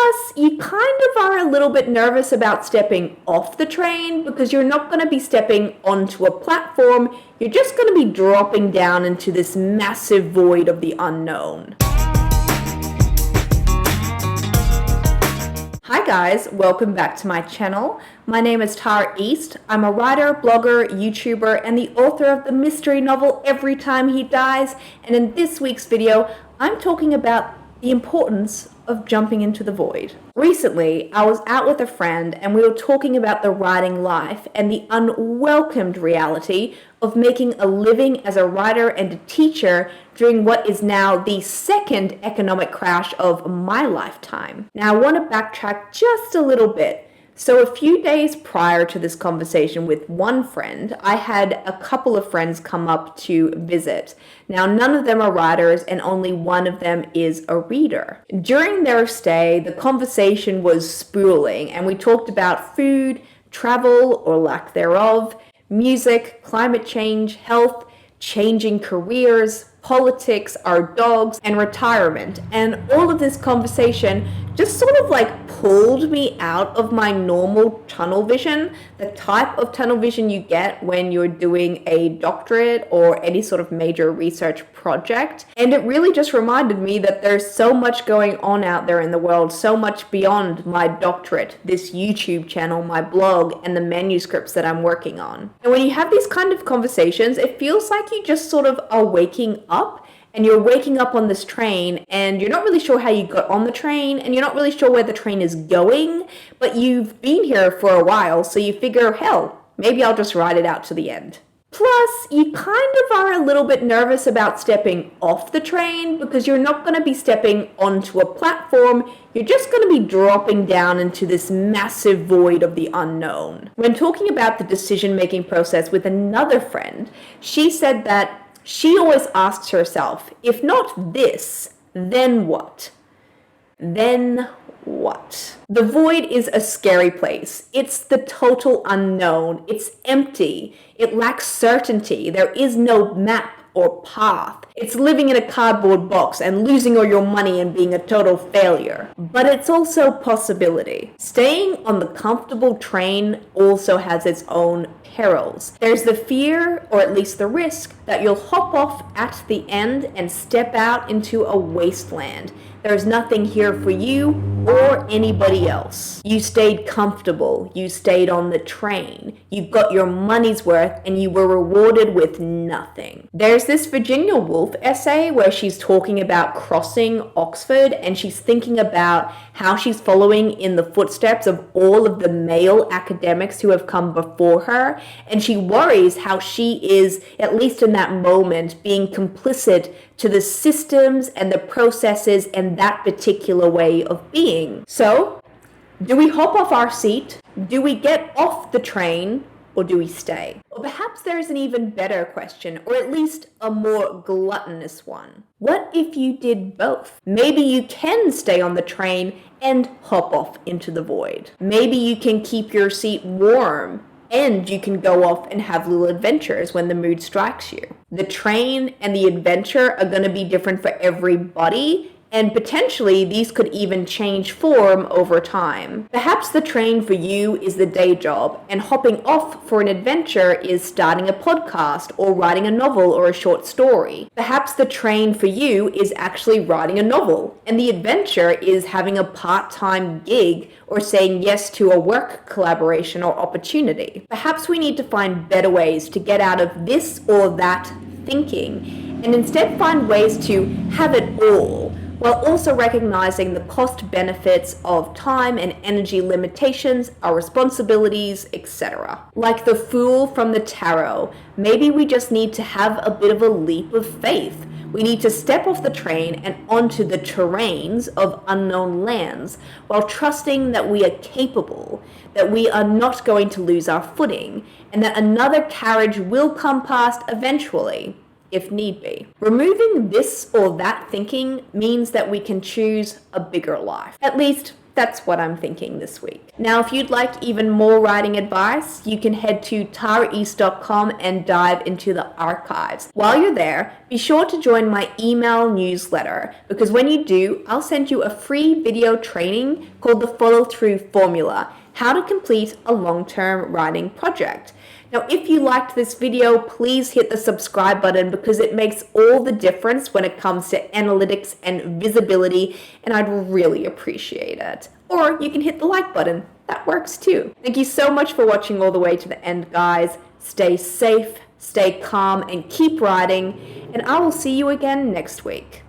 Plus, you kind of are a little bit nervous about stepping off the train because you're not going to be stepping onto a platform, you're just going to be dropping down into this massive void of the unknown. Hi guys, welcome back to my channel. My name is Tara East. I'm a writer, blogger, YouTuber, and the author of the mystery novel Every Time He Dies. And in this week's video, I'm talking about the importance of jumping into the void. Recently, I was out with a friend and we were talking about the writing life and the unwelcomed reality of making a living as a writer and a teacher during what is now the second economic crash of my lifetime. Now, I want to backtrack just a little bit. So a few days prior to this conversation with one friend, I had a couple of friends come up to visit. Now, none of them are writers and only one of them is a reader. During their stay, the conversation was spooling and we talked about food, travel or lack thereof, music, climate change, health, changing careers, politics, our dogs, and retirement. And all of this conversation just sort of like pulled me out of my normal tunnel vision, the type of tunnel vision you get when you're doing a doctorate or any sort of major research project. And it really just reminded me that there's so much going on out there in the world, so much beyond my doctorate, this YouTube channel, my blog, and the manuscripts that I'm working on. And when you have these kind of conversations, it feels like you just sort of are waking up. And you're waking up on this train and you're not really sure how you got on the train and you're not really sure where the train is going, but you've been here for a while, so you figure, hell, maybe I'll just ride it out to the end. Plus, you kind of are a little bit nervous about stepping off the train because you're not going to be stepping onto a platform, you're just going to be dropping down into this massive void of the unknown. When talking about the decision-making process with another friend, she said that she always asks herself, if not this, then what? Then what? The void is a scary place. It's the total unknown. It's empty. It lacks certainty. There is no map or path. It's living in a cardboard box and losing all your money and being a total failure. But it's also possibility. Staying on the comfortable train also has its own perils. There's the fear, or at least the risk, that you'll hop off at the end and step out into a wasteland. There's nothing here for you or anybody else. You stayed comfortable. You stayed on the train. You got your money's worth and you were rewarded with nothing. There's this Virginia Woolf essay where she's talking about crossing Oxford and she's thinking about how she's following in the footsteps of all of the male academics who have come before her. And she worries how she is, at least in that moment, being complicit to the systems and the processes and that particular way of being. So, do we hop off our seat? Do we get off the train? Or do we stay? Or perhaps there's an even better question, or at least a more gluttonous one. What if you did both? Maybe you can stay on the train and hop off into the void. Maybe you can keep your seat warm and you can go off and have little adventures when the mood strikes you. The train and the adventure are going to be different for everybody, and potentially these could even change form over time. Perhaps the train for you is the day job, and hopping off for an adventure is starting a podcast or writing a novel or a short story. Perhaps the train for you is actually writing a novel, and the adventure is having a part-time gig or saying yes to a work collaboration or opportunity. Perhaps we need to find better ways to get out of this or that thinking, and instead find ways to have it all, while also recognizing the cost benefits of time and energy limitations, our responsibilities, etc. Like the fool from the tarot, maybe we just need to have a bit of a leap of faith. We need to step off the train and onto the terrains of unknown lands, while trusting that we are capable, that we are not going to lose our footing, and that another carriage will come past eventually. if need be. Removing this or that thinking means that we can choose a bigger life. At least, that's what I'm thinking this week. Now, if you'd like even more writing advice, you can head to taraeast.com and dive into the archives. While you're there, be sure to join my email newsletter, because when you do, I'll send you a free video training called the Follow-Through Formula, how to complete a long-term writing project. Now, if you liked this video, please hit the subscribe button because it makes all the difference when it comes to analytics and visibility, and I'd really appreciate it. Or you can hit the like button. That works too. Thank you so much for watching all the way to the end, guys. Stay safe, stay calm, and keep writing, and I will see you again next week.